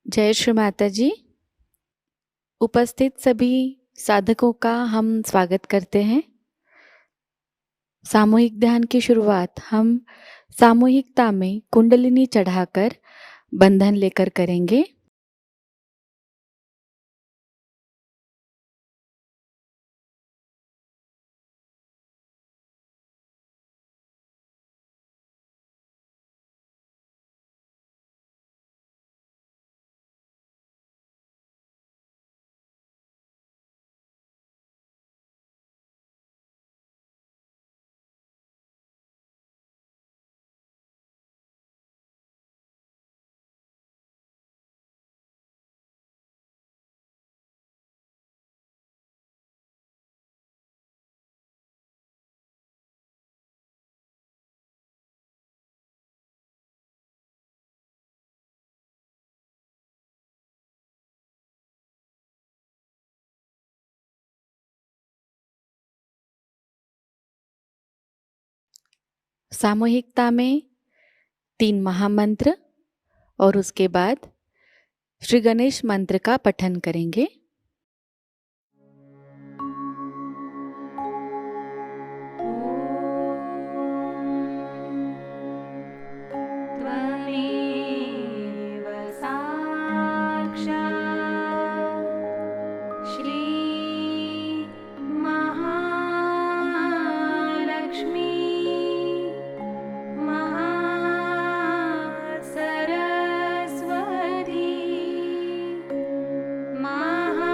जय श्री माता जी। उपस्थित सभी साधकों का हम स्वागत करते हैं। सामूहिक ध्यान की शुरुआत हम सामूहिकता में कुंडलिनी चढ़ाकर बंधन लेकर करेंगे। सामूहिकता में 3 महामंत्र और उसके बाद श्री गणेश मंत्र का पठन करेंगे। त्वमेव साक्षात् श्री महालक्ष्मी महासरस्वती महा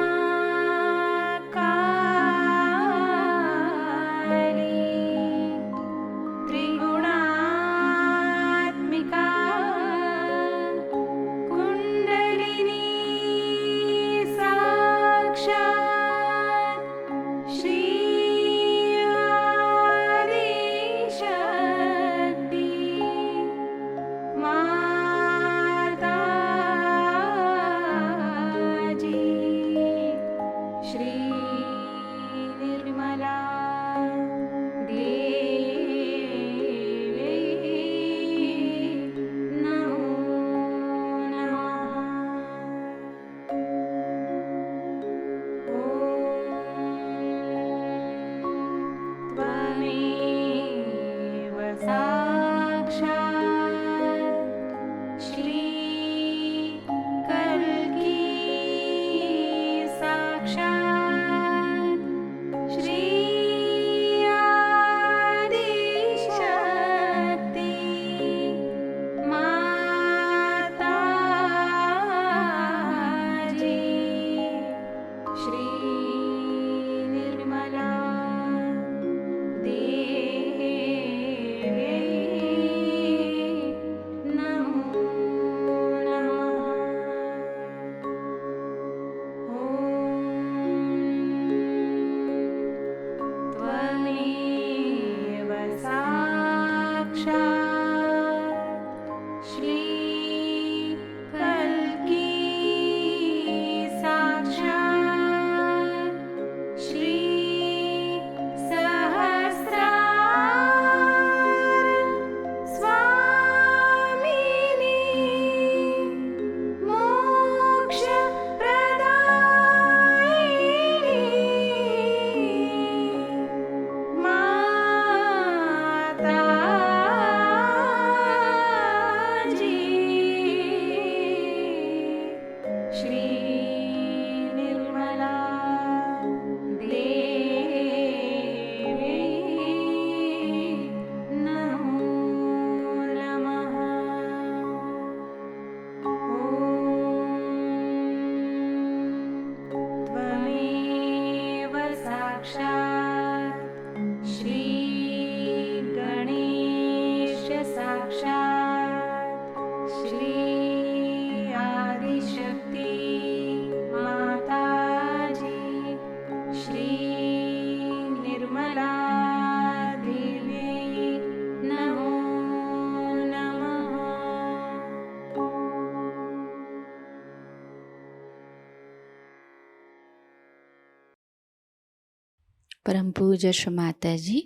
परम पूज्य श्री माता जी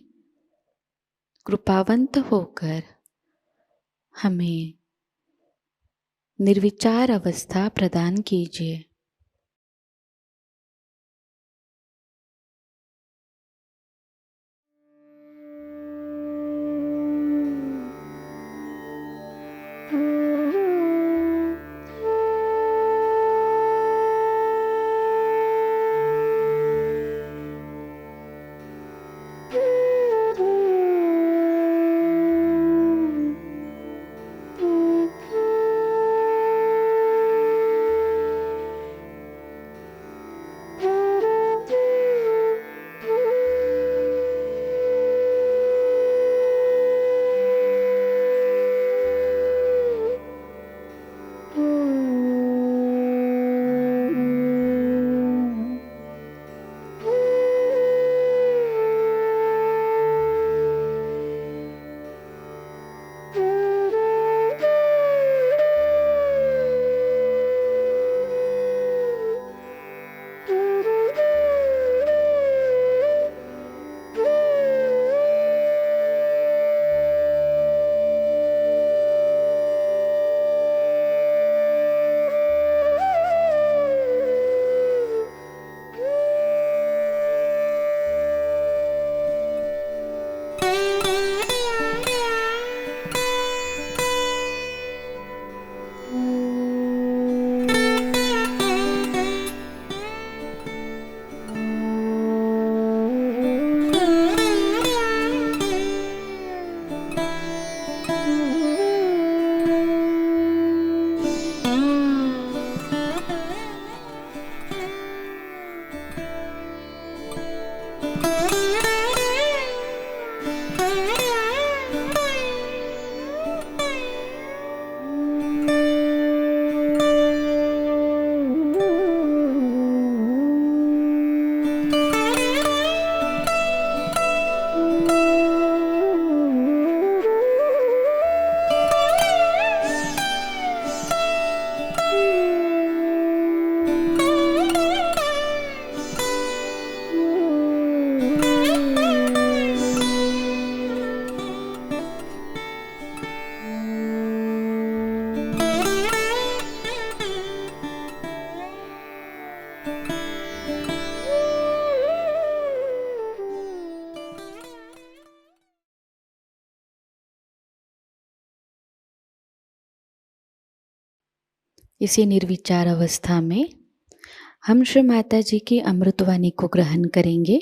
कृपावंत होकर हमें निर्विचार अवस्था प्रदान कीजिए। इसी निर्विचार अवस्था में हम श्री माता जी की अमृतवाणी को ग्रहण करेंगे।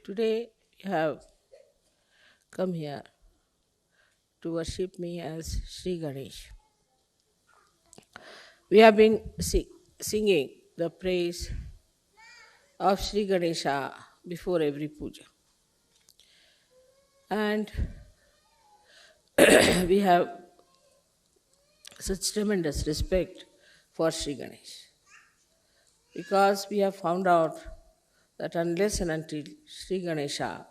Today you have come here to worship me as Sri Ganesh. We have been singing the praise of Sri Ganesha before every puja. And we have such tremendous respect for Sri Ganesh because we have found out that unless and until Sri Ganesha,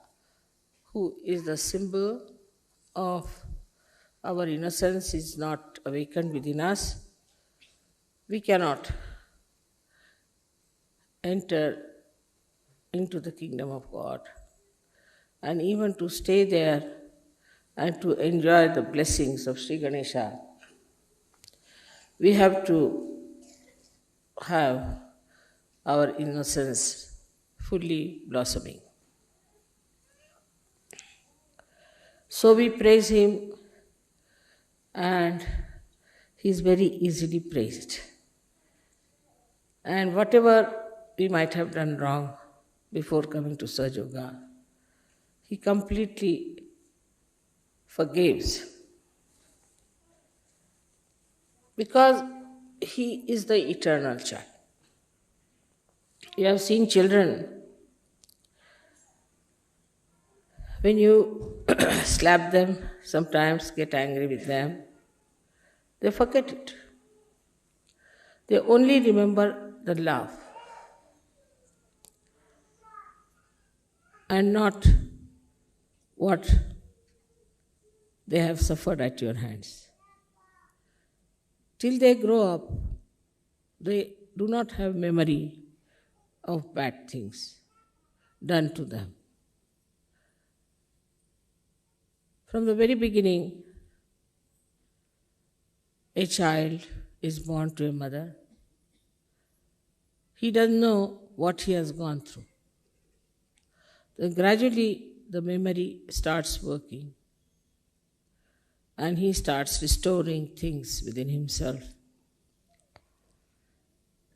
who is the symbol of our innocence, is not awakened within us, we cannot enter into the kingdom of God. And even to stay there and to enjoy the blessings of Sri Ganesha, we have to have our innocence fully blossoming. So we praise him, and he is very easily praised. And whatever we might have done wrong before coming to Sahaja Yoga, he completely forgives because he is the eternal child. You have seen children, when you slap them, sometimes get angry with them, they forget it. They only remember the love. and not what they have suffered at your hands. Till they grow up, they do not have memory of bad things done to them. From the very beginning, a child is born to a mother. He doesn't know what he has gone through. Then gradually the memory starts working and he starts restoring things within himself.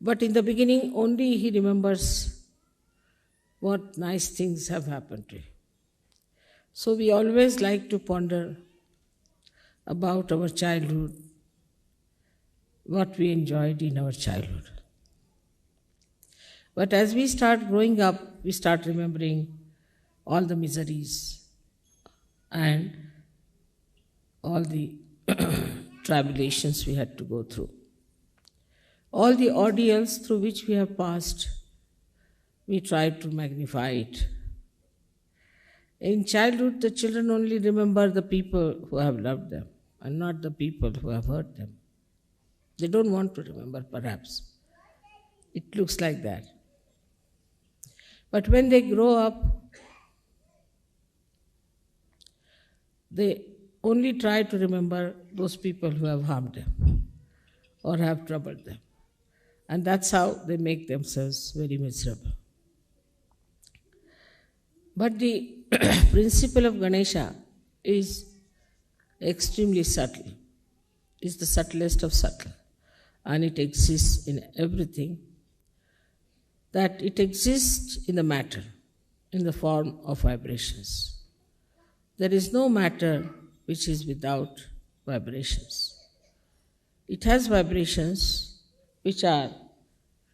But in the beginning, only he remembers what nice things have happened to him. So we always like to ponder about our childhood, what we enjoyed in our childhood. But as we start growing up, we start remembering all the miseries and all the tribulations we had to go through. All the ordeals through which we have passed, we try to magnify it. In childhood, the children only remember the people who have loved them and not the people who have hurt them. They don't want to remember, perhaps. It looks like that. But when they grow up, they only try to remember those people who have harmed them or have troubled them. And that's how they make themselves very miserable. But the principle of Ganesha is extremely subtle. It's the subtlest of subtle. And it exists in everything. That it exists in the matter, in the form of vibrations. There is no matter which is without vibrations. It has vibrations which are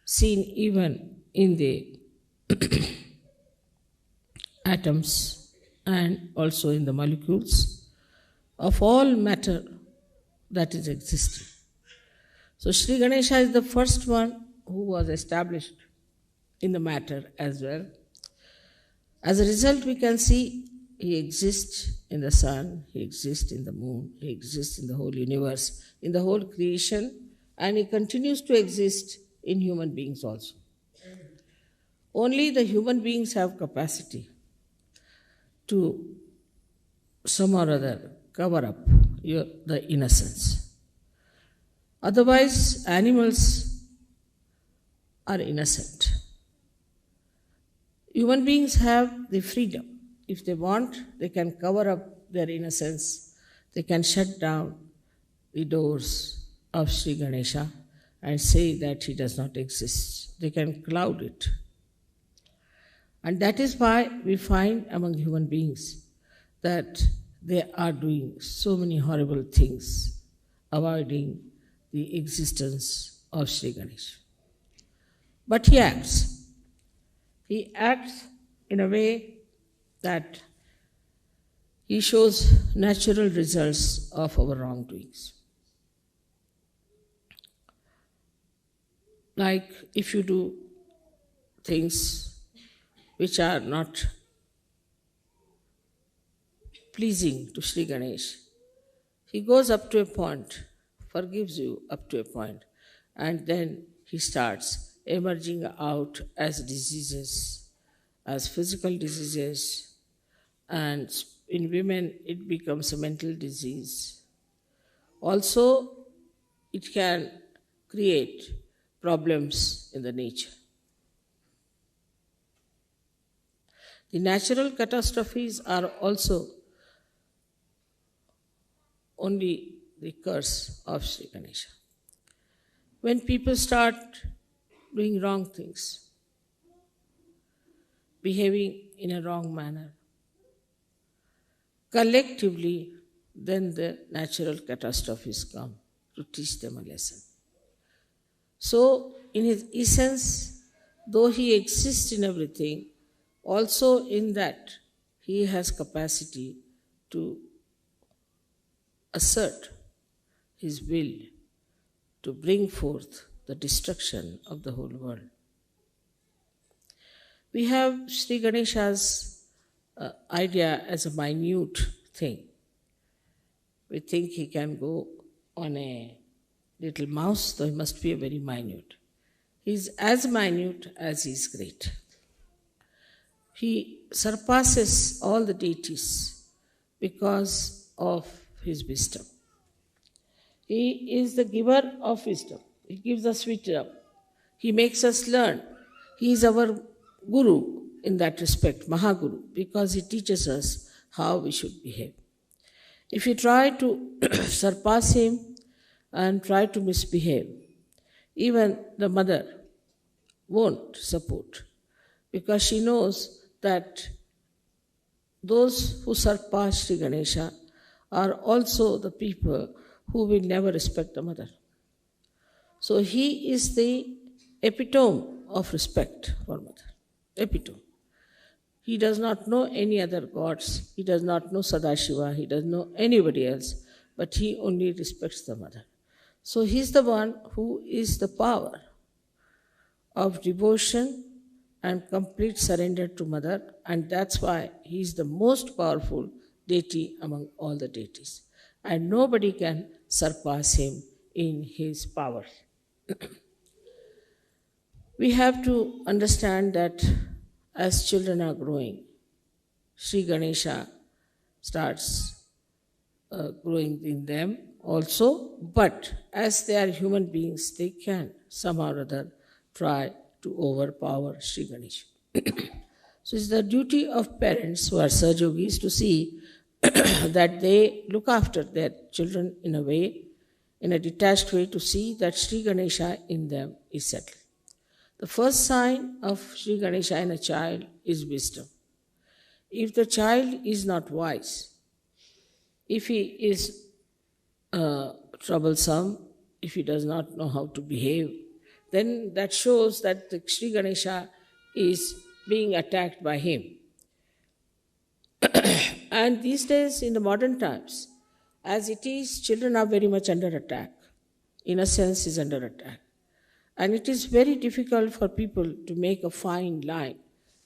seen even in the atoms and also in the molecules of all matter that is existing. So Sri Ganesha is the first one who was established in the matter as well. As a result, we can see he exists in the sun, he exists in the moon, he exists in the whole universe, in the whole creation, and he continues to exist in human beings also. Only the human beings have capacity to some or other cover up the innocence. Otherwise, animals are innocent. Human beings have the freedom. If they want, they can cover up their innocence. They can shut down the doors of Sri Ganesha and say that he does not exist. They can cloud it. And that is why we find among human beings that they are doing so many horrible things, avoiding the existence of Sri Ganesha. But he acts. He acts in a way that he shows natural results of our wrongdoings. Like if you do things which are not pleasing to Sri Ganesh, he goes up to a point, forgives you up to a point, and then he starts emerging out as diseases, as physical diseases, and in women it becomes a mental disease. Also, it can create problems in the nature. The natural catastrophes are also only the curse of Sri Ganesha. When people start doing wrong things, behaving in a wrong manner, collectively, then the natural catastrophes come to teach them a lesson. So, in his essence, though he exists in everything, also in that he has capacity to assert his will to bring forth the destruction of the whole world. We have Sri Ganesha's idea as a minute thing. We think he can go on a little mouse, so he must be a very minute. He is as minute as he is great. He surpasses all the deities because of his wisdom. He is the giver of wisdom. He gives us wisdom. He makes us learn. He is our guru in that respect, Mahaguru, because he teaches us how we should behave. If we try to surpass him and try to misbehave, even the mother won't support, because she knows that those who surpass Sri Ganesha are also the people who will never respect the mother. So he is the epitome of respect for mother. Epitome. He does not know any other gods. He does not know Sadashiva. He doesn't know anybody else. But he only respects the mother. So he is the one who is the power of devotion and complete surrender to mother. And that's why he is the most powerful deity among all the deities. And nobody can surpass him in his power. We have to understand that as children are growing, Sri Ganesha starts growing in them also, but as they are human beings, they can somehow or other try to overpower Sri Ganesha. So it's the duty of parents who are Sahajogis to see that they look after their children in a way, in a detached way, to see that Sri Ganesha in them is settled. The first sign of Sri Ganesha in a child is wisdom. If the child is not wise, if he is troublesome, if he does not know how to behave, then that shows that the Sri Ganesha is being attacked by him. And these days, in the modern times, as it is, children are very much under attack. Innocence is under attack. And it is very difficult for people to make a fine line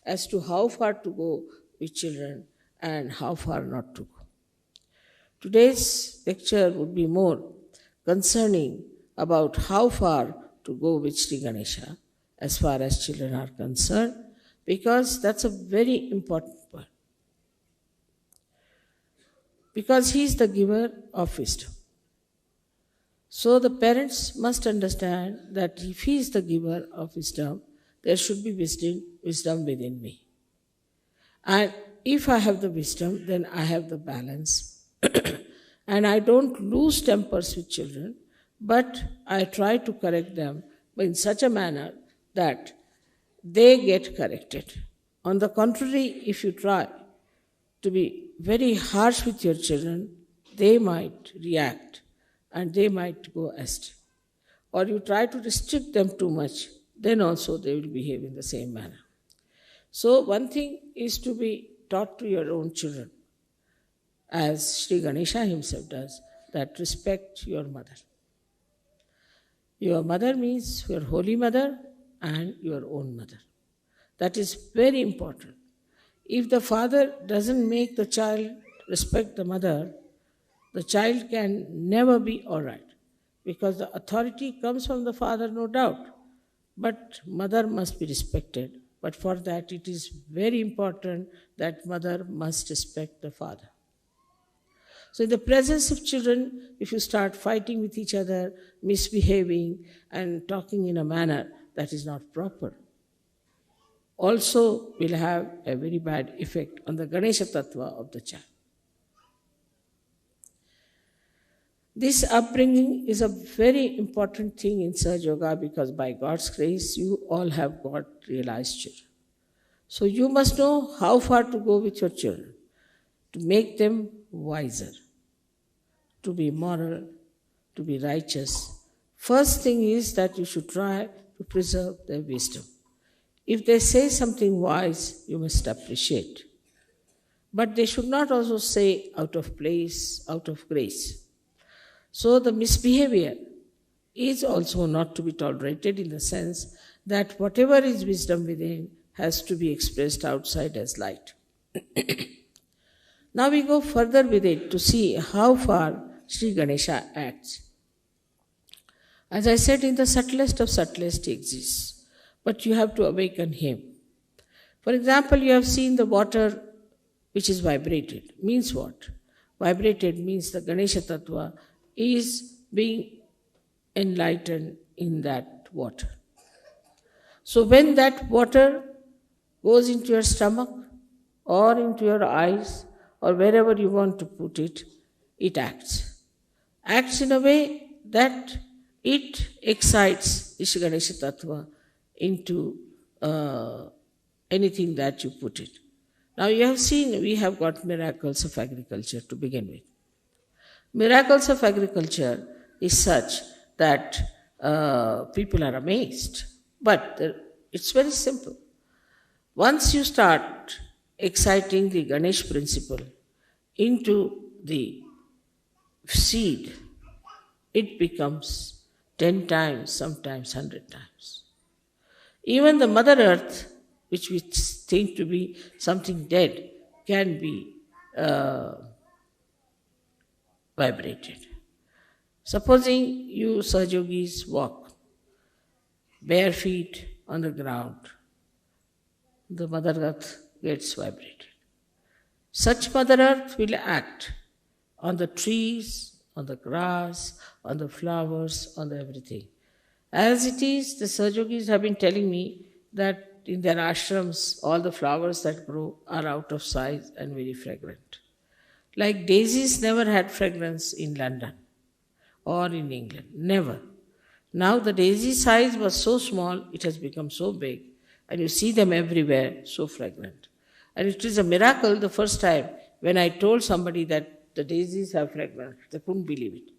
as to how far to go with children and how far not to go. Today's lecture would be more concerning about how far to go with Sri Ganesha as far as children are concerned, because that's a very important point. Because he is the giver of wisdom. So the parents must understand that if he is the giver of wisdom, there should be wisdom within me. And if I have the wisdom, then I have the balance. And I don't lose tempers with children, but I try to correct them in such a manner that they get corrected. On the contrary, if you try to be very harsh with your children, they might react and they might go astray. Or you try to restrict them too much, then also they will behave in the same manner. So one thing is to be taught to your own children, as Sri Ganesha himself does, that respect your mother. Your mother means your holy mother and your own mother. That is very important. If the father doesn't make the child respect the mother, the child can never be all right, because the authority comes from the father, no doubt, but mother must be respected. But for that, it is very important that mother must respect the father. So in the presence of children, if you start fighting with each other, misbehaving, and talking in a manner that is not proper, also will have a very bad effect on the Ganesha Tattva of the child. This upbringing is a very important thing in Sahaja Yoga, because by God's grace, you all have got realized children. So you must know how far to go with your children, to make them wiser, to be moral, to be righteous. First thing is that you should try to preserve their wisdom. If they say something wise, you must appreciate. But they should not also say out of place, out of grace. So the misbehavior is also not to be tolerated, in the sense that whatever is wisdom within has to be expressed outside as light. Now we go further with it to see how far Sri Ganesha acts. As I said, in the subtlest of subtlest he exists, but you have to awaken him. For example, you have seen the water which is vibrated. Means what? Vibrated means the Ganesha Tattva is being enlightened in that water. So when that water goes into your stomach or into your eyes or wherever you want to put it, it acts. Acts in a way that it excites Isha Ganesha Tattva into anything that you put it. Now you have seen we have got miracles of agriculture to begin with. Miracles of agriculture is such that people are amazed. But it's very simple. Once you start exciting the Ganesh principle into the seed, it becomes 10 times, sometimes 100 times. Even the Mother Earth, which we think to be something dead, can be vibrated. Supposing you Sahaja-yogis walk bare feet on the ground, the Mother Earth gets vibrated. Such Mother Earth will act on the trees, on the grass, on the flowers, on the everything. As it is, the Sahaja-yogis have been telling me that in their ashrams, all the flowers that grow are out of size and very fragrant. Like daisies never had fragrance in London or in England, never. Now the daisy size was so small, it has become so big, and you see them everywhere, so fragrant. And it is a miracle the first time when I told somebody that the daisies have fragrance, they couldn't believe it.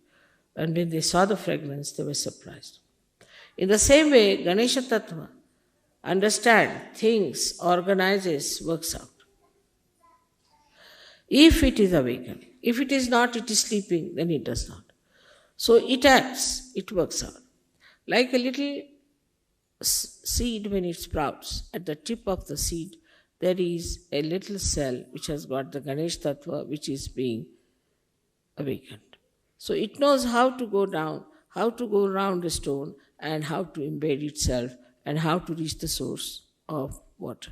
And when they saw the fragrance, they were surprised. In the same way, Ganesha Tattva understand things, organizes, works out. If it is awakened, if it is not, it is sleeping, then it does not. So it acts, it works out. Like a little seed when it sprouts, at the tip of the seed, there is a little cell which has got the Ganesh Tattva which is being awakened. So it knows how to go down, how to go around the stone, and how to embed itself, and how to reach the source of water.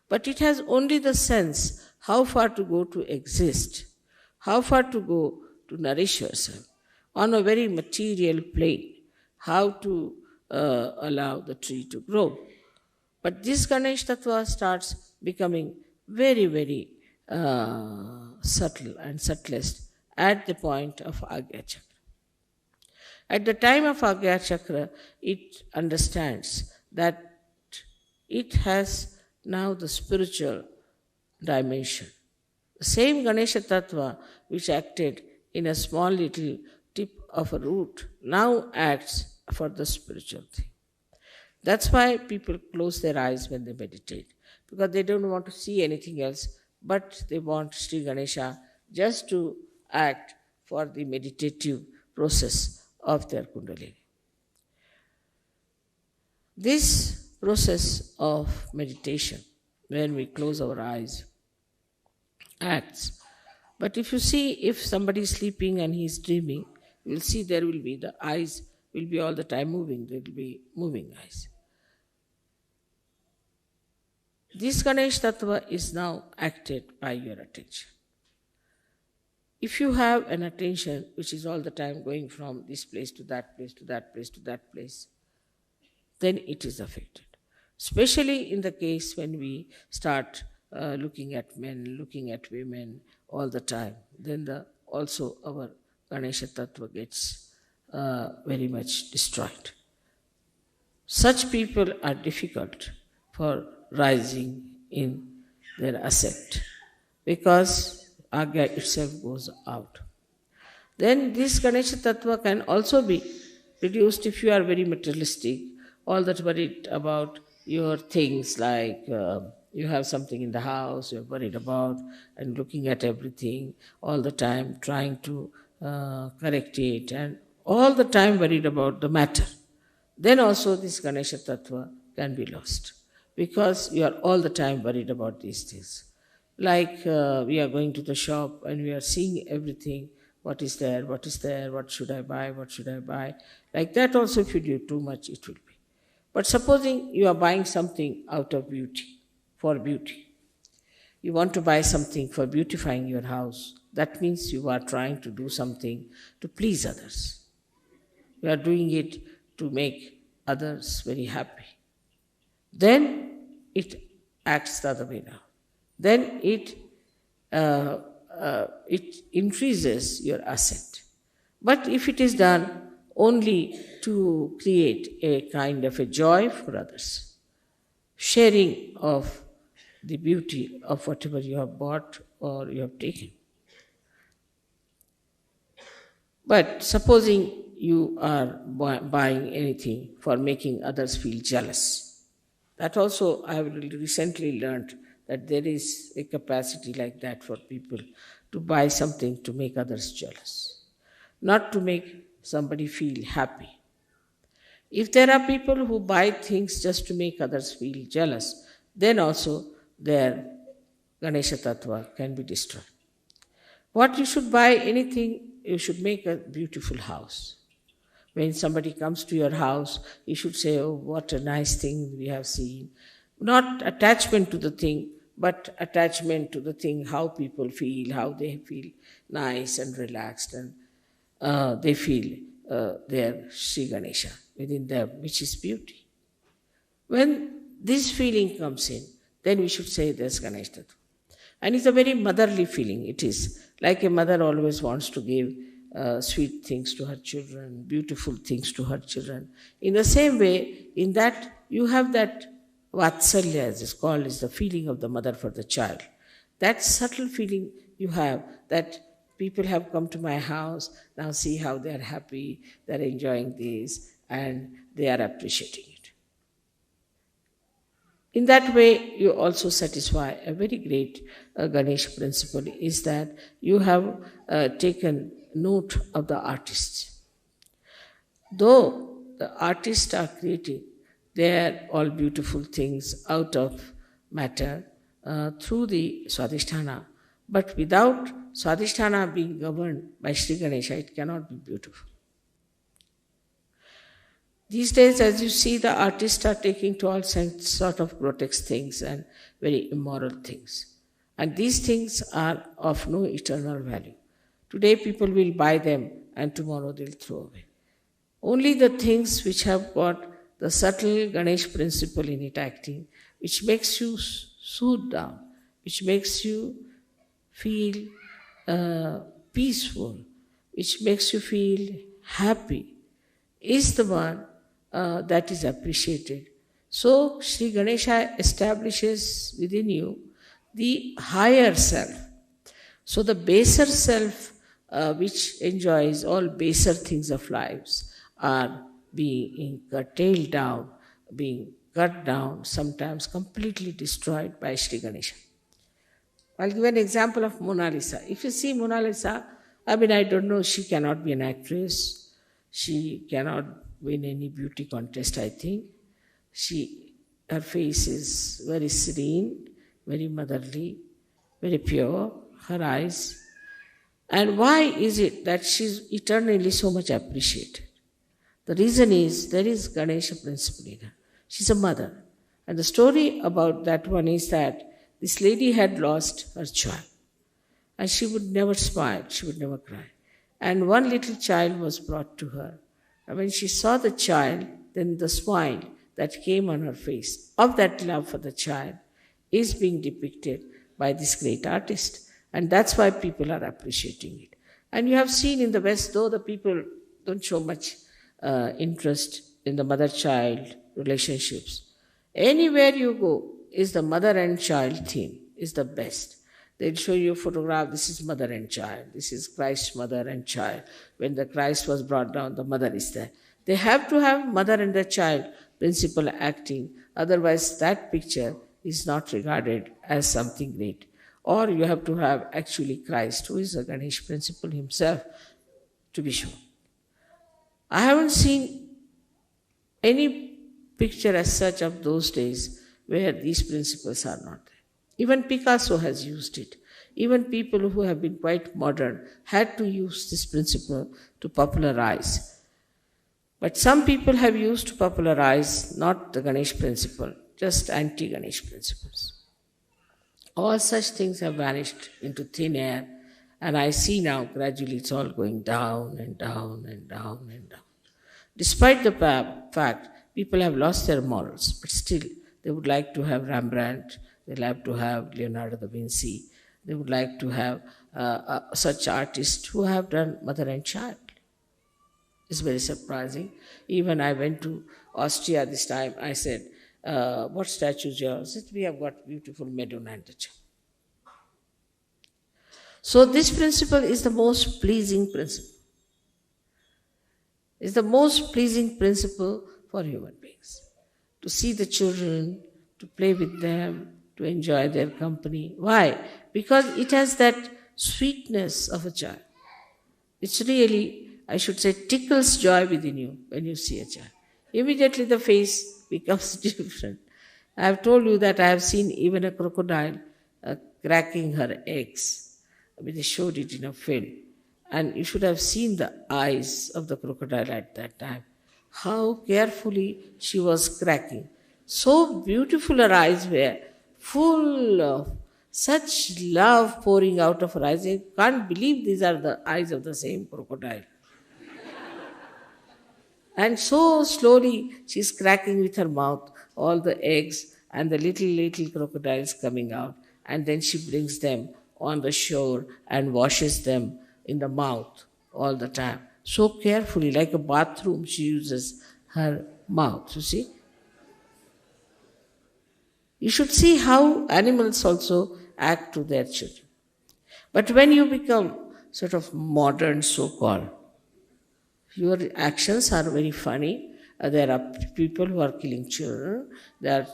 But it has only the sense how far to go to exist, how far to go to nourish yourself on a very material plane, how to allow the tree to grow. But this Ganesh Tattva starts becoming very, very subtle and subtlest at the point of Agya Chakra. At the time of Agya Chakra, it understands that it has now the spiritual dimension. The same Ganesha Tattva which acted in a small little tip of a root now acts for the spiritual thing. That's why people close their eyes when they meditate, because they don't want to see anything else, but they want Sri Ganesha just to act for the meditative process of their Kundalini. This process of meditation, when we close our eyes, acts. But if you see, if somebody is sleeping and he is dreaming, you will see there will be, the eyes will be all the time moving, there will be moving eyes. This Ganesh Tattva is now acted by your attention. If you have an attention which is all the time going from this place to that place, to that place, to that place, then it is affected. Especially in the case when we start looking at men, looking at women all the time, then also our Ganesha Tattva gets very much destroyed. Such people are difficult for rising in their ascent because Agya itself goes out. Then this Ganesha Tattva can also be reduced if you are very materialistic, all that worried about your things, like you have something in the house, you're worried about and looking at everything all the time, trying to correct it, and all the time worried about the matter. Then also this Ganesha Tattva can be lost because you are all the time worried about these things. Like we are going to the shop and we are seeing everything, what is there, what should I buy, what should I buy. Like that also, if you do too much, it will be. But supposing you are buying something out of beauty, for beauty. You want to buy something for beautifying your house. That means you are trying to do something to please others. You are doing it to make others very happy. Then it acts the other way now. Then it increases your ascent. But if it is done only to create a kind of a joy for others, sharing of the beauty of whatever you have bought or you have taken. But supposing you are buying anything for making others feel jealous, that also I have recently learned that there is a capacity like that for people to buy something to make others jealous, not to make somebody feel happy. If there are people who buy things just to make others feel jealous, then also their Ganesha Tattva can be destroyed. What you should buy anything, you should make a beautiful house. When somebody comes to your house, you should say, oh, what a nice thing we have seen. Not attachment to the thing, but attachment to the thing, how people feel, how they feel nice and relaxed, and they feel their Sri Ganesha within them, which is beauty. When this feeling comes in, then we should say there's Ganesh Tattva. And it's a very motherly feeling. It is like a mother always wants to give sweet things to her children, beautiful things to her children. In the same way, in that you have that Vatsalya, as it's called, is the feeling of the mother for the child. That subtle feeling you have, that people have come to my house, now see how they are happy, they are enjoying this, and they are appreciating it. In that way, you also satisfy a very great Ganesh principle, is that you have taken note of the artists. Though the artists are creating, they are all beautiful things out of matter through the Swadhisthana, but without Swadhisthana being governed by Sri Ganesha, it cannot be beautiful. These days, as you see, the artists are taking to all sort of grotesque things and very immoral things. And these things are of no eternal value. Today people will buy them and tomorrow they'll throw away. Only the things which have got the subtle Ganesh principle in it acting, which makes you soothe down, which makes you feel peaceful, which makes you feel happy, is the one that is appreciated. So Sri Ganesha establishes within you the higher self. So the baser self, which enjoys all baser things of lives, are being curtailed down, being cut down, sometimes completely destroyed by Sri Ganesha. I'll give an example of Mona Lisa. If you see Mona Lisa, I don't know, she cannot be an actress. She cannot win any beauty contest, I think. Her face is very serene, very motherly, very pure, her eyes. And why is it that she's eternally so much appreciated? The reason is there is Ganesha principle in her. She's a mother. And the story about that one is that this lady had lost her child. And she would never smile, she would never cry. And one little child was brought to her. And when she saw the child, then the smile that came on her face of that love for the child is being depicted by this great artist. And that's why people are appreciating it. And you have seen in the West, though the people don't show much interest in the mother-child relationships, anywhere you go is the mother and child theme is the best. They'll show you a photograph, this is mother and child, this is Christ's mother and child. When the Christ was brought down, the mother is there. They have to have mother and the child principle acting, otherwise that picture is not regarded as something great. Or you have to have actually Christ, who is a Ganesh principle himself, to be shown. I haven't seen any picture as such of those days where these principles are not there. Even Picasso has used it. Even people who have been quite modern had to use this principle to popularize. But some people have used to popularize not the Ganesh principle, just anti-Ganesh principles. All such things have vanished into thin air, and I see now gradually it's all going down and down and down and down. Despite the fact people have lost their morals, but still they would like to have Rembrandt, they would like to have Leonardo da Vinci, they would like to have such artists who have done mother and child. It's very surprising. Even I went to Austria this time. I said, what statues you have? I said, we have got beautiful Madonna and the Child. So this principle is the most pleasing principle. It's the most pleasing principle for human beings. To see the children, to play with them, to enjoy their company. Why? Because it has that sweetness of a child. It's really, I should say, tickles joy within you when you see a child. Immediately the face becomes different. I have told you that I have seen even a crocodile cracking her eggs. I mean, they showed it in a film. And you should have seen the eyes of the crocodile at that time. How carefully she was cracking. So beautiful her eyes were, full of such love pouring out of her eyes. I can't believe these are the eyes of the same crocodile. And so slowly she's cracking with her mouth all the eggs and the little crocodiles coming out. And then she brings them on the shore and washes them in the mouth all the time. So carefully, like a bathroom, she uses her mouth, you see. You should see how animals also act to their children. But when you become sort of modern, so-called, your actions are very funny. There are people who are killing children. There are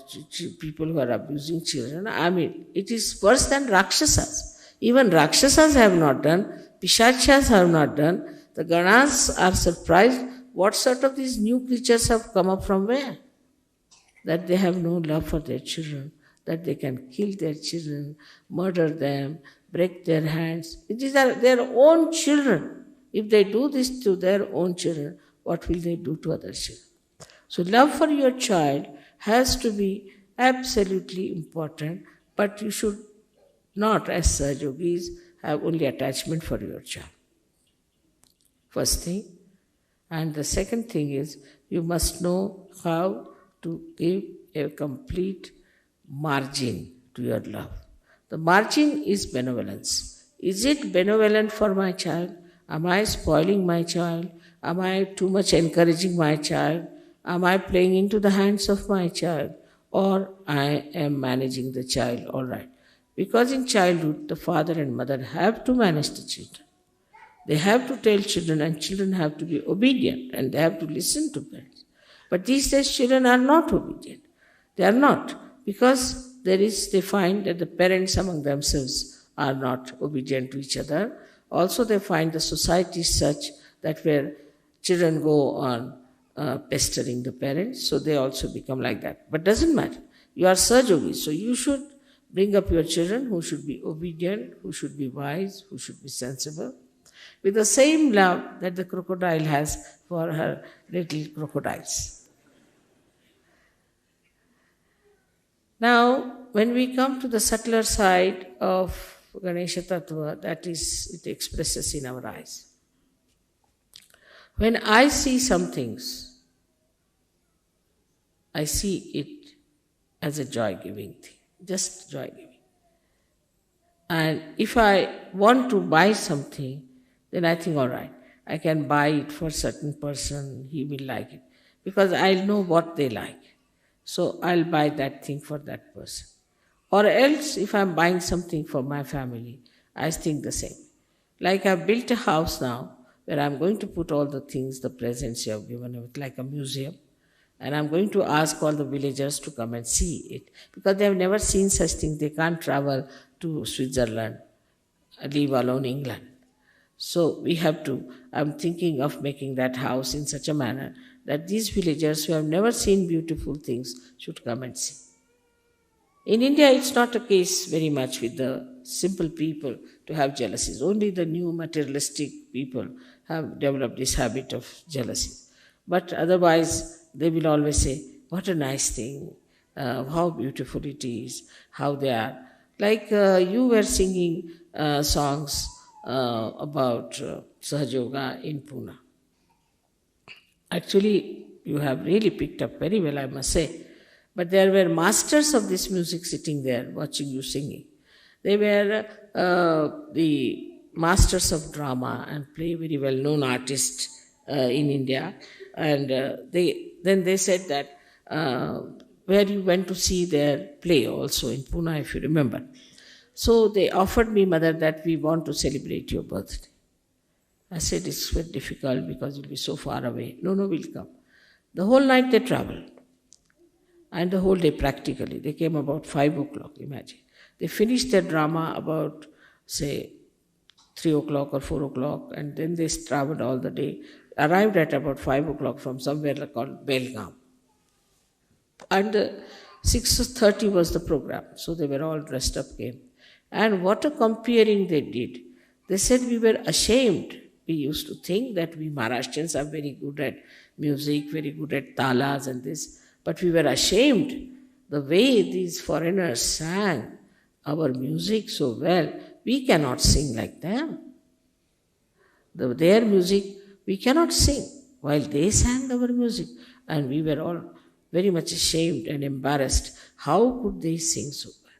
people who are abusing children. I mean, it is worse than Rakshasas. Even Rakshasas have not done. Pishachas have not done. The Ganas are surprised what sort of these new creatures have come up from where? That they have no love for their children, that they can kill their children, murder them, break their hands. These are their own children. If they do this to their own children, what will they do to other children? So love for your child has to be absolutely important, but you should not, as Sahaj Yogis, have only attachment for your child. First thing. And the second thing is, you must know how to give a complete margin to your love. The margin is benevolence. Is it benevolent for my child? Am I spoiling my child? Am I too much encouraging my child? Am I playing into the hands of my child? Or I am managing the child all right? Because in childhood, the father and mother have to manage the children. They have to tell children, and children have to be obedient, and they have to listen to parents. But these days, children are not obedient. They are not, because they find that the parents among themselves are not obedient to each other. Also, they find the society such that where children go on pestering the parents, so they also become like that. But doesn't matter. You are Sahaj Yogi, so you should bring up your children who should be obedient, who should be wise, who should be sensible, with the same love that the crocodile has for her little crocodiles. Now, when we come to the subtler side of Ganesha Tattva, that is, it expresses in our eyes. When I see some things, I see it as a joy-giving thing, just joy-giving. And if I want to buy something, then I think, all right, I can buy it for a certain person, he will like it. Because I'll know what they like. So I'll buy that thing for that person. Or else, if I'm buying something for my family, I think the same. Like I've built a house now, where I'm going to put all the things, the presents you have given, like a museum. And I'm going to ask all the villagers to come and see it. Because they have never seen such things. They can't travel to Switzerland, leave alone England. So we have to, I'm thinking of making that house in such a manner that these villagers who have never seen beautiful things should come and see. In India, it's not a case very much with the simple people to have jealousies. Only the new materialistic people have developed this habit of jealousy. But otherwise, they will always say, what a nice thing, how beautiful it is, how they are. Like you were singing songs about Sahaja in Pune. Actually, you have really picked up very well, I must say. But there were masters of this music sitting there watching you singing. They were the masters of drama and play very well-known artists in India. And they said that where you went to see their play also in Pune, if you remember. So they offered me, Mother, that we want to celebrate your birthday. I said, it's very difficult because you'll be so far away. No, we'll come. The whole night they traveled. And the whole day practically. They came about 5 o'clock, imagine. They finished their drama about, say, 3 o'clock or 4 o'clock, and then they traveled all the day. Arrived at about 5 o'clock from somewhere called Belgaum. And 6:30 was the program, so they were all dressed up, came. And what a comparing they did. They said we were ashamed. We used to think that we Maharashtrians are very good at music, very good at talas and this. But we were ashamed the way these foreigners sang our music so well. We cannot sing like them. Their music, we cannot sing while they sang our music. And we were all very much ashamed and embarrassed. How could they sing so well?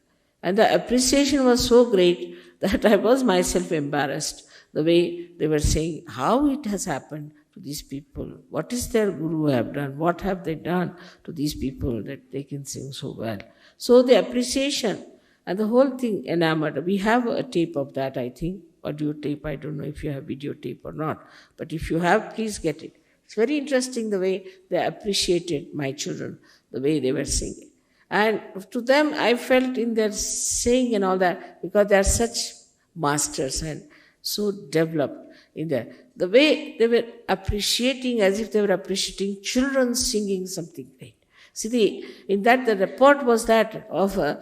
And the appreciation was so great that I was myself embarrassed the way they were saying how it has happened to these people. What is their guru have done? What have they done to these people that they can sing so well? So the appreciation and the whole thing enamored. We have a tape of that, I think. Audio tape, I don't know if you have videotape or not. But if you have, please get it. It's very interesting the way they appreciated my children, the way they were singing. And to them, I felt in their saying and all that, because they are such masters and so developed in there. The way they were appreciating, as if they were appreciating children singing something great. See, in that the report was that of a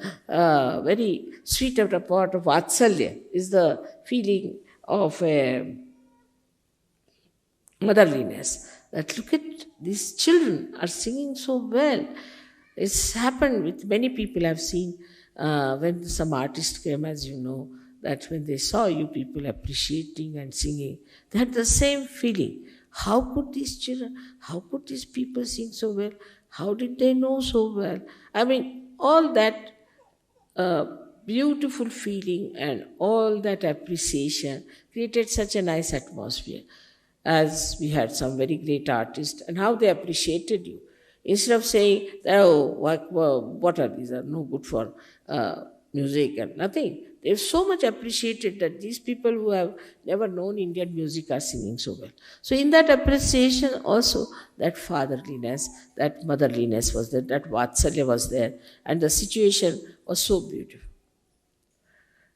very sweet report of Vatsalya, is the feeling of motherliness. That look at these children are singing so well. It's happened with many people I've seen when some artist came, as you know, that when they saw you people appreciating and singing, they had the same feeling. How could these children, how could these people sing so well? How did they know so well? I mean, all that beautiful feeling and all that appreciation created such a nice atmosphere. As we had some very great artists, and how they appreciated you. Instead of saying, oh, what are these, are no good for music and nothing. They've so much appreciated that these people who have never known Indian music are singing so well. So in that appreciation also, that fatherliness, that motherliness was there, that Vatsalya was there, and the situation was so beautiful.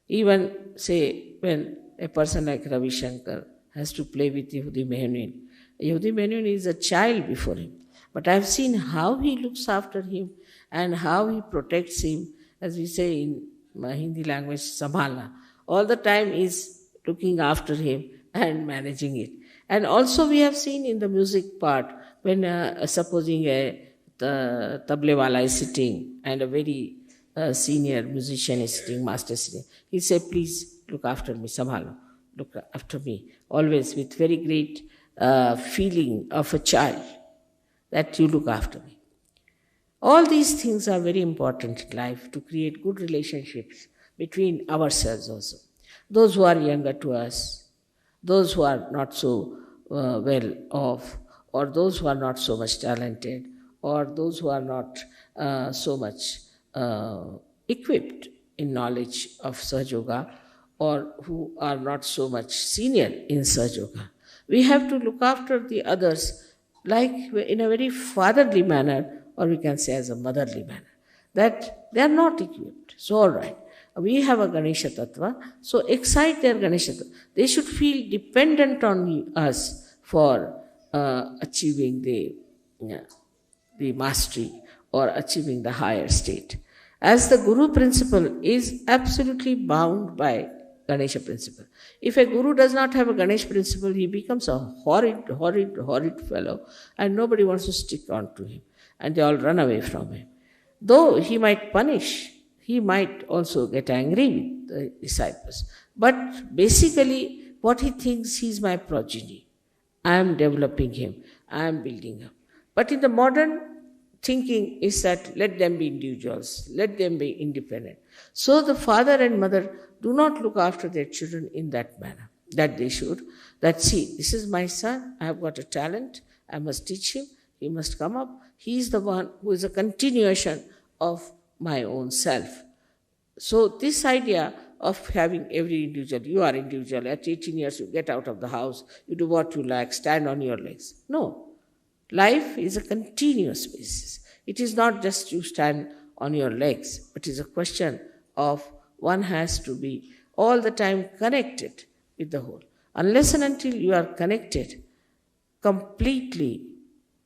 Even, say, when a person like Ravi Shankar has to play with Yehudi Menuhin is a child before him. But I've seen how he looks after him and how he protects him, as we say in Hindi language, Sambhalna. All the time is looking after him and managing it. And also we have seen in the music part, when supposing a tablewala is sitting and a very senior musician is sitting, master sitting, he say, please look after me, Sambhalo, look after me. Always with very great feeling of a child, that you look after me. All these things are very important in life to create good relationships between ourselves also. Those who are younger to us, those who are not so well off, or those who are not so much talented, or those who are not so much equipped in knowledge of Sahaja Yoga, or who are not so much senior in Sahaja Yoga. We have to look after the others like in a very fatherly manner, or we can say as a motherly manner, that they are not equipped. So all right, we have a Ganesha Tattva, so excite their Ganesha Tattva. They should feel dependent on us for achieving the mastery or achieving the higher state. As the Guru principle is absolutely bound by Ganesha principle. If a Guru does not have a Ganesh principle, he becomes a horrid fellow, and nobody wants to stick on to him, and they all run away from him. Though he might punish, he might also get angry with the disciples. But basically, what he thinks, he's my progeny. I am developing him, I am building him. But in the modern thinking is that let them be individuals, let them be independent. So the father and mother do not look after their children in that manner, that they should. That see, this is my son, I have got a talent, I must teach him, he must come up. He is the one who is a continuation of my own self. So this idea of having every individual, you are individual, at 18 years you get out of the house, you do what you like, stand on your legs. No. Life is a continuous basis. It is not just you stand on your legs, but it is a question of one has to be all the time connected with the whole. Unless and until you are connected completely,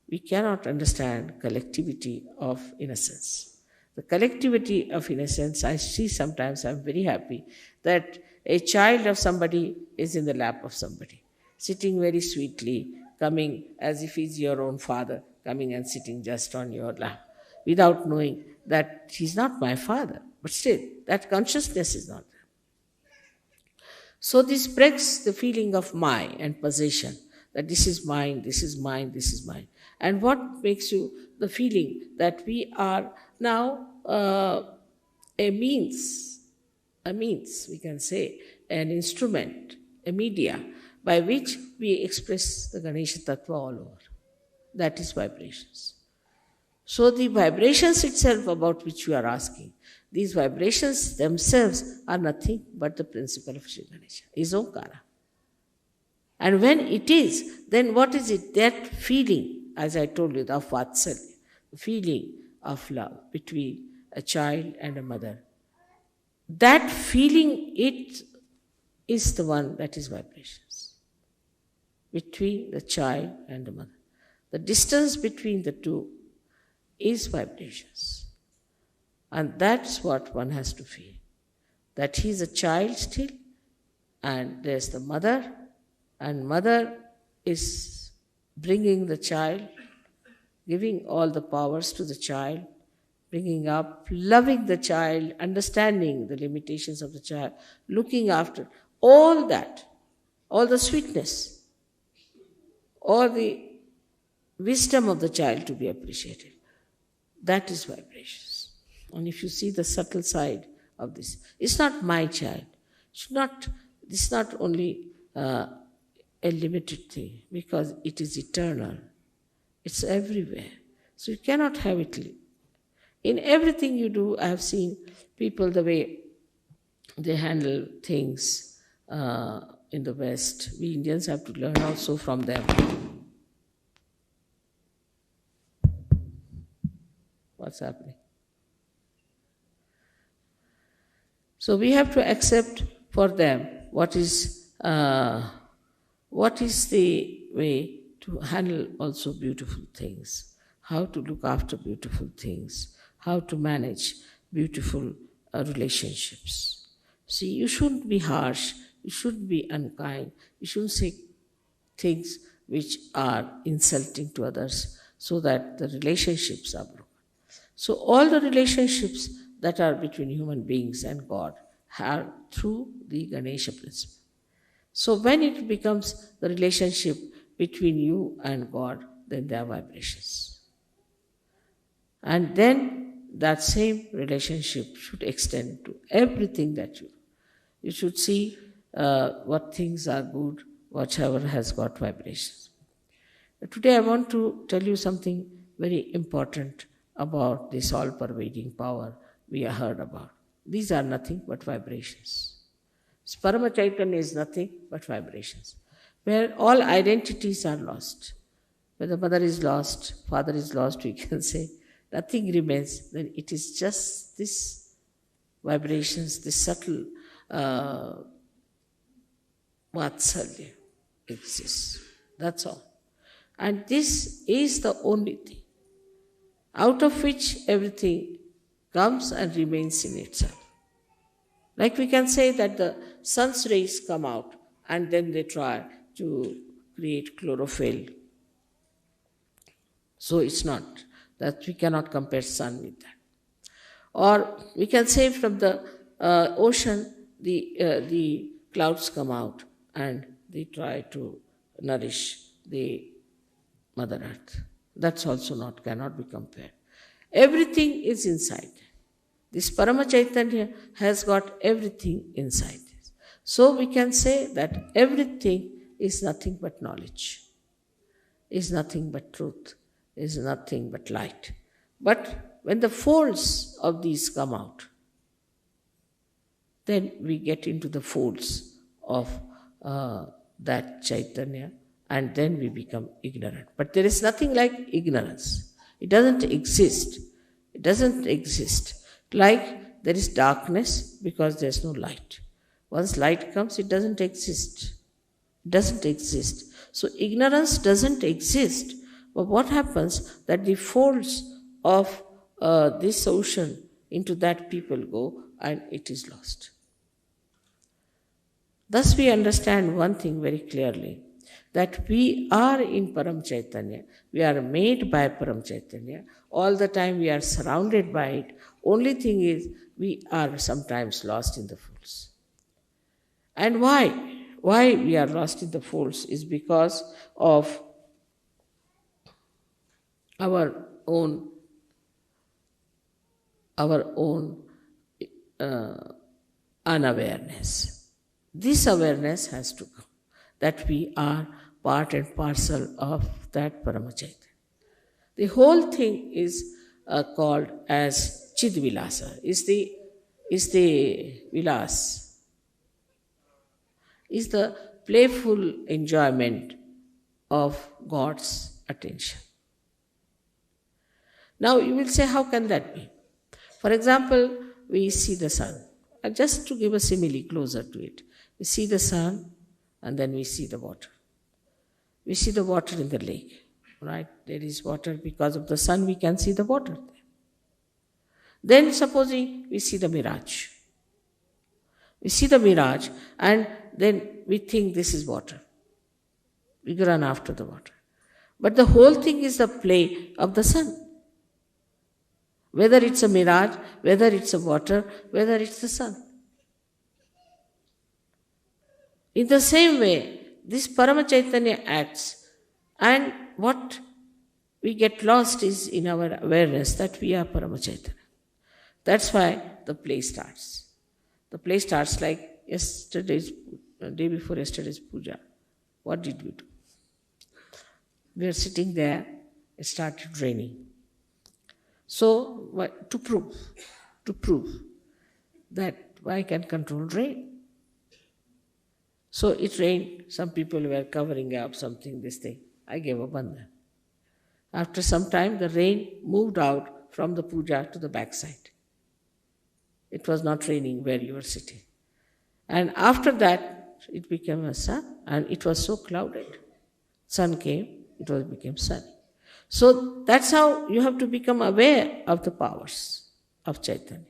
we cannot understand collectivity of innocence. The collectivity of innocence, I see sometimes, I'm very happy that a child of somebody is in the lap of somebody, sitting very sweetly, coming as if he's your own father, coming and sitting just on your lap, without knowing that he's not my father. But still, that consciousness is not there. So this breaks the feeling of my and possession, that this is mine, this is mine, this is mine. And what makes you the feeling that we are now a means, we can say, an instrument, a media, by which we express the Ganesha Tattva all over. That is vibrations. So the vibrations itself about which you are asking, these vibrations themselves are nothing but the principle of Sri Ganesha, is Omkara. And when it is, then what is it? That feeling, as I told you, of Vatsalya, the feeling of love between a child and a mother. That feeling, it is the one that is vibrations between the child and the mother. The distance between the two is vibrations. And that's what one has to feel. That he is a child still, and there's the mother, and mother is bringing the child, giving all the powers to the child, bringing up, loving the child, understanding the limitations of the child, looking after all that, all the sweetness, all the wisdom of the child to be appreciated. That is vibrations. And if you see the subtle side of this, it's not my child. This is not only a limited thing, because it is eternal. It's everywhere. So you cannot have it. In everything you do, I have seen people, the way they handle things in the West. We Indians have to learn also from them. What's happening? So we have to accept for them what is the way to handle also beautiful things, how to look after beautiful things, how to manage beautiful relationships. See, you shouldn't be harsh, you shouldn't be unkind, you shouldn't say things which are insulting to others so that the relationships are broken. So all the relationships that are between human beings and God are through the Ganesha principle. So when it becomes the relationship between you and God, then there are vibrations. And then that same relationship should extend to everything that you do. You should see what things are good, whatever has got vibrations. But today I want to tell you something very important about this all-pervading power we have heard about. These are nothing but vibrations. Parama Chaitanya is nothing but vibrations, where all identities are lost. When the mother is lost, father is lost, we can say, nothing remains, then it is just this vibrations, this subtle Vatsalya exists. That's all. And this is the only thing out of which everything comes and remains in itself. Like we can say that the sun's rays come out and then they try to create chlorophyll. So it's not that we cannot compare sun with that. Or we can say from the ocean, the clouds come out and they try to nourish the Mother Earth. That's also cannot be compared. Everything is inside. This Parama Chaitanya has got everything inside this. So we can say that everything is nothing but knowledge, is nothing but truth, is nothing but light. But when the folds of these come out, then we get into the folds of that Chaitanya, and then we become ignorant. But there is nothing like ignorance. It doesn't exist. It doesn't exist. Like there is darkness because there is no light. Once light comes, it doesn't exist. It doesn't exist. So ignorance doesn't exist. But what happens that the folds of this ocean, into that people go and it is lost. Thus we understand one thing very clearly, that we are in Param Chaitanya, we are made by Param Chaitanya, all the time we are surrounded by it. Only thing is, we are sometimes lost in the folds. And why? Why we are lost in the folds is because of our own unawareness. This awareness has to come, that we are part and parcel of that Paramachaitanya. The whole thing is called as Chidvilasa, is the Vilas, is the playful enjoyment of God's attention. Now you will say, how can that be? For example, we see the sun. Just to give a simile closer to it, we see the sun and then we see the water. We see the water in the lake, right? There is water because of the sun, we can see the water there. Then supposing we see the mirage. We see the mirage and then we think this is water. We run after the water. But the whole thing is the play of the sun. Whether it's a mirage, whether it's a water, whether it's the sun. In the same way, this Parama Chaitanya acts, and what we get lost is in our awareness that we are Parama Chaitanya. That's why the play starts. The play starts like day before yesterday's puja. What did we do? We are sitting there, it started raining. So, to prove that I can control rain. So it rained, some people were covering up something, this thing. I gave a bandhan. After some time, the rain moved out from the puja to the backside. It was not raining where you were sitting. And after that, it became a sun, and it was so clouded. Sun came, it became sunny. So that's how you have to become aware of the powers of Chaitanya.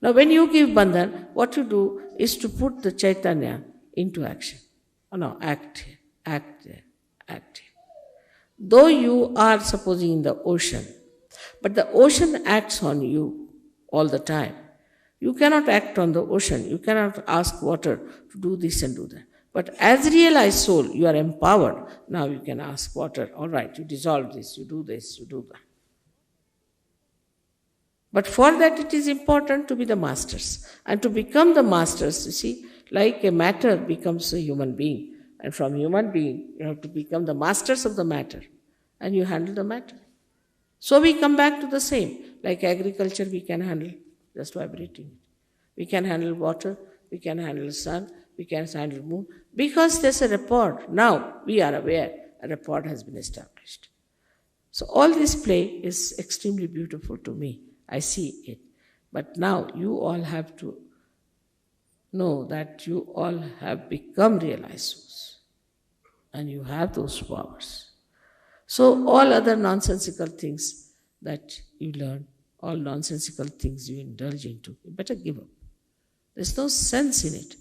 Now when you give bandhan, what you do is to put the Chaitanya into action. Act here, act there, act here. Though you are supposing in the ocean, but the ocean acts on you all the time. You cannot act on the ocean. You cannot ask water to do this and do that. But as realized soul, you are empowered. Now you can ask water, all right, you dissolve this, you do that. But for that it is important to be the masters. And to become the masters, you see, like a matter becomes a human being. And from human being, you have to become the masters of the matter. And you handle the matter. So we come back to the same. Like agriculture, we can handle just vibrating. We can handle water, we can handle sun, we can handle moon. Because there's a rapport. Now we are aware a rapport has been established. So all this play is extremely beautiful to me. I see it. But now you all have to know that you all have become realized souls. And you have those powers. So all other nonsensical things that you learn all nonsensical things you indulge into. You better give up. There's no sense in it.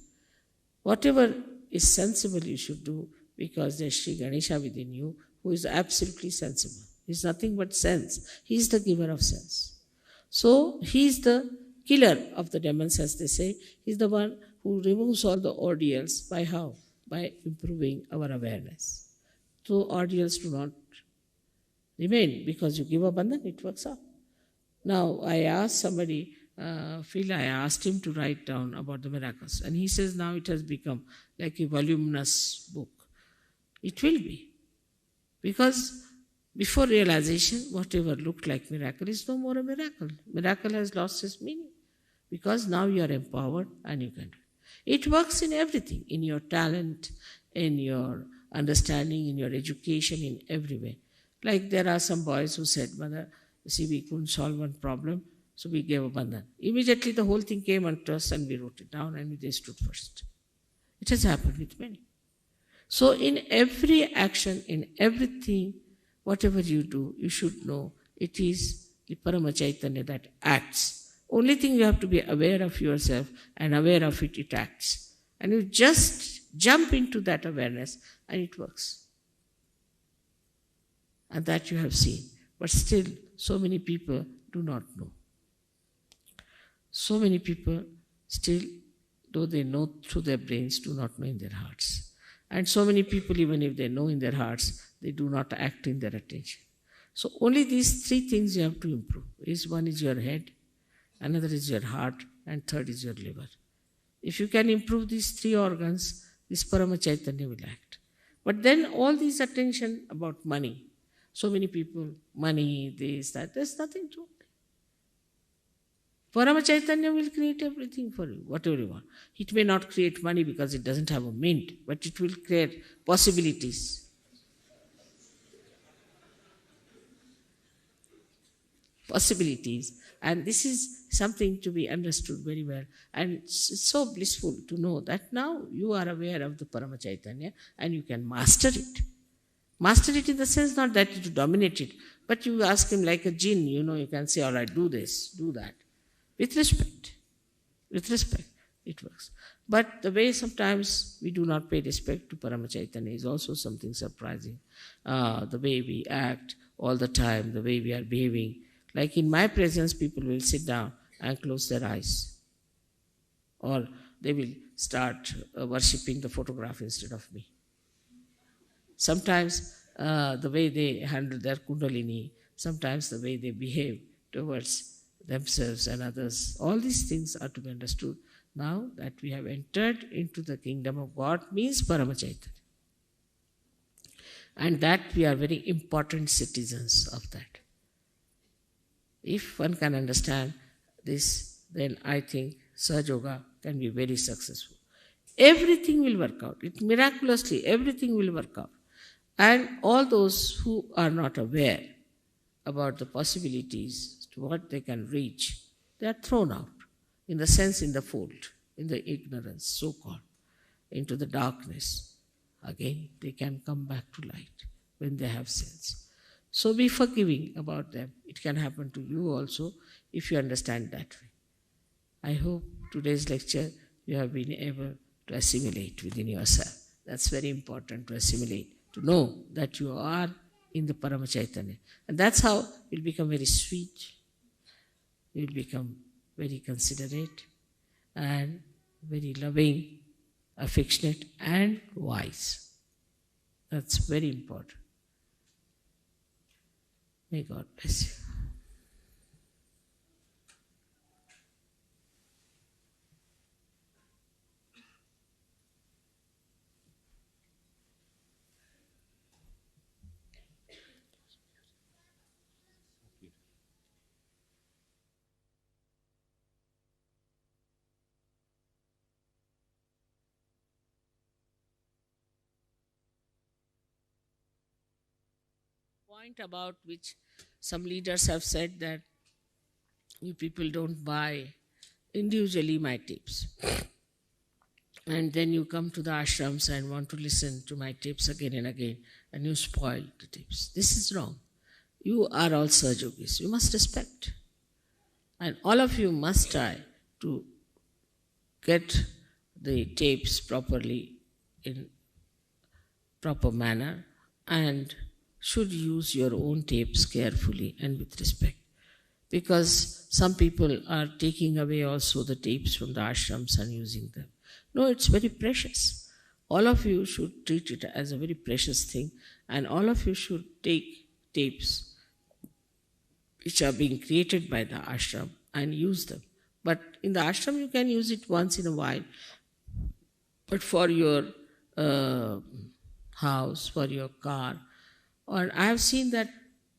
Whatever is sensible you should do, because there's Sri Ganesha within you who is absolutely sensible. He's nothing but sense. He's the giver of sense. So he's the killer of the demons, as they say. He's the one who removes all the ordeals. By how? By improving our awareness. So ordeals do not remain because you give up and then it works out. Now I asked somebody, Phil, I asked him to write down about the miracles, and he says now it has become like a voluminous book. It will be. Because before realization, whatever looked like miracle is no more a miracle. Miracle has lost its meaning. Because now you are empowered and you can do it. It works in everything, in your talent, in your understanding, in your education, in every way. Like there are some boys who said, Mother, see, we couldn't solve one problem, so we gave up bandhan. Immediately the whole thing came unto us and we wrote it down and they stood first. It has happened with many. So in every action, in everything, whatever you do, you should know it is the Parama Chaitanya that acts. Only thing you have to be aware of yourself, and aware of it, it acts. And you just jump into that awareness and it works. And that you have seen. But still, so many people do not know. So many people still, though they know through their brains, do not know in their hearts. And so many people, even if they know in their hearts, they do not act in their attention. So only these three things you have to improve. One is your head, another is your heart, and third is your liver. If you can improve these three organs, this Parama Chaitanya will act. But then all this attention about money, so many people, money, this, that, there's nothing to it. Parama Chaitanya will create everything for you, whatever you want. It may not create money because it doesn't have a mint, but it will create possibilities. Possibilities. And this is something to be understood very well. And it's so blissful to know that now you are aware of the Parama Chaitanya and you can master it. Master it in the sense not that you dominate it, but you ask him like a jinn, you can say, all right, do this, do that. With respect. With respect, it works. But the way sometimes we do not pay respect to Parama Chaitanya is also something surprising. The way we act all the time, the way we are behaving. Like in my presence, people will sit down and close their eyes. Or they will start worshipping the photograph instead of me. Sometimes the way they handle their kundalini, sometimes the way they behave towards themselves and others, all these things are to be understood. Now that we have entered into the kingdom of God means Parama Chaitanya. And that we are very important citizens of that. If one can understand this, then I think Sahaja Yoga can be very successful. Everything will work out. Miraculously, everything will work out. And all those who are not aware about the possibilities to what they can reach, they are thrown out, in the sense in the fold, in the ignorance, so-called, into the darkness. Again, they can come back to light when they have sense. So be forgiving about them. It can happen to you also if you understand that way. I hope today's lecture you have been able to assimilate within yourself. That's very important, to assimilate, to know that you are in the Parama Chaitanya. And that's how you'll become very sweet, you'll become very considerate and very loving, affectionate and wise. That's very important. May God bless you. Point about which some leaders have said that you people don't buy individually my tapes. And then you come to the ashrams and want to listen to my tapes again and again, and you spoil the tapes. This is wrong. You are all Sahaja Yogis. You must respect. And all of you must try to get the tapes properly in proper manner and should use your own tapes carefully and with respect. Because some people are taking away also the tapes from the ashrams and using them. No, it's very precious. All of you should treat it as a very precious thing, and all of you should take tapes which are being created by the ashram and use them. But in the ashram you can use it once in a while. But for your house, for your car, or I have seen that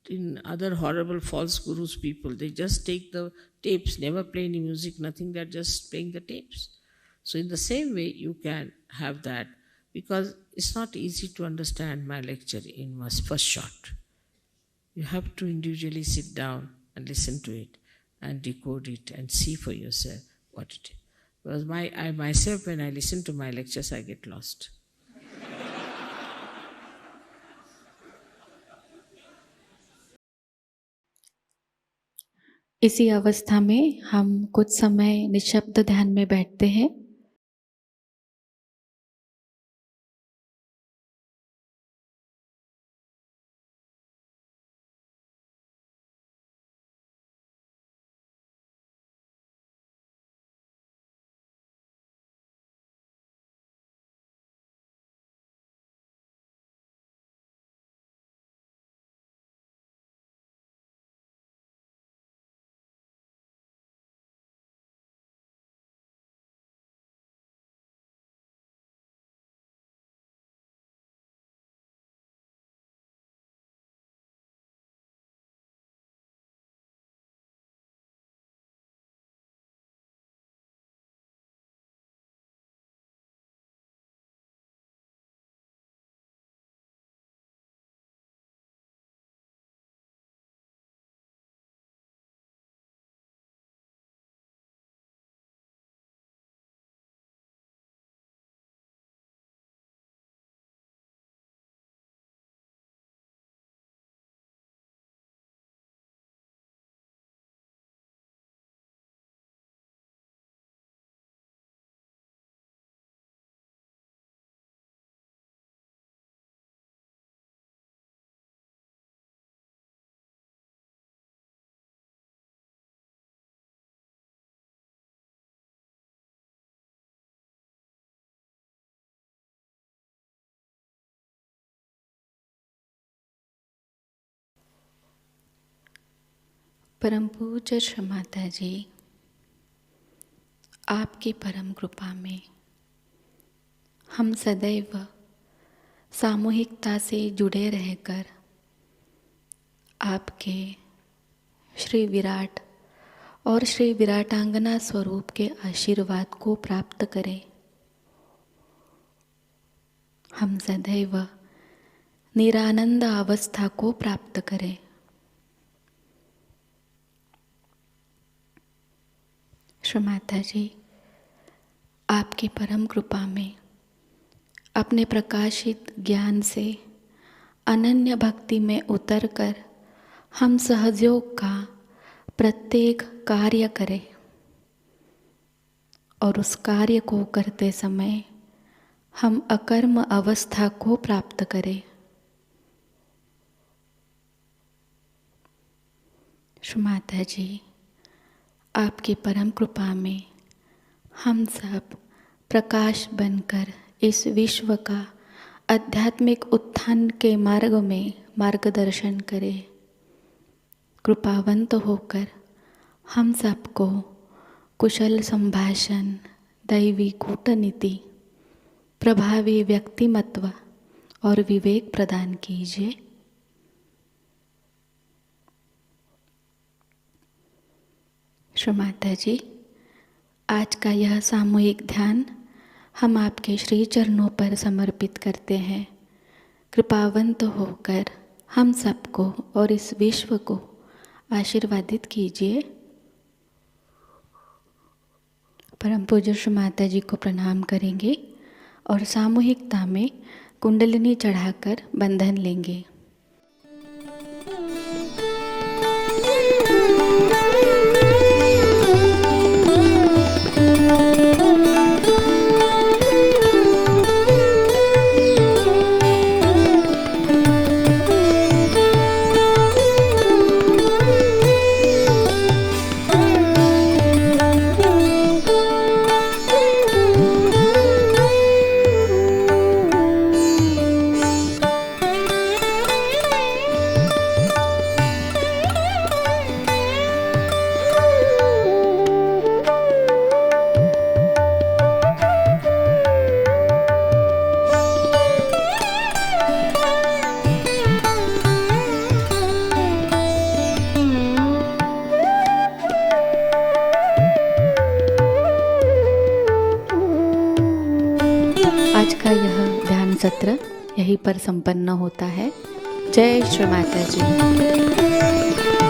in other horrible false gurus people, they just take the tapes, never play any music, nothing, they're just playing the tapes. So in the same way you can have that, because it's not easy to understand my lecture in my first shot. You have to individually sit down and listen to it and decode it and see for yourself what it is. Because I myself, when I listen to my lectures, I get lost. इसी अवस्था में हम कुछ समय निशब्द ध्यान में बैठते हैं। परम पूज्य श्री माता जी, आपकी परम कृपा में हम सदैव सामूहिकता से जुड़े रहकर आपके श्री विराट और श्री विराटांगना स्वरूप के आशीर्वाद को प्राप्त करें। हम सदैव निरानंद अवस्था को प्राप्त करें। श्री माता जी, आपकी परम कृपा में अपने प्रकाशित ज्ञान से अनन्य भक्ति में उतरकर हम सहयोग का प्रत्येक कार्य करें और उस कार्य को करते समय हम अकर्म अवस्था को प्राप्त करें। श्री माता जी, आपकी परम कृपा में हम सब प्रकाश बनकर इस विश्व का आध्यात्मिक उत्थान के मार्ग में मार्गदर्शन करें। कृपावंत होकर हम सबको कुशल संभाषण, दैवी कूटनीति, प्रभावी व्यक्तिमत्व और विवेक प्रदान कीजिए। श्री माता जी, आज का यह सामूहिक ध्यान हम आपके श्री चरणों पर समर्पित करते हैं। कृपावंत होकर हम सबको और इस विश्व को आशीर्वादित कीजिए। परम पूज्य श्री माता जी को प्रणाम करेंगे और सामूहिकता में कुंडलिनी चढ़ाकर बंधन लेंगे। सत्र यहीं पर संपन्न होता है। जय श्री माता जी।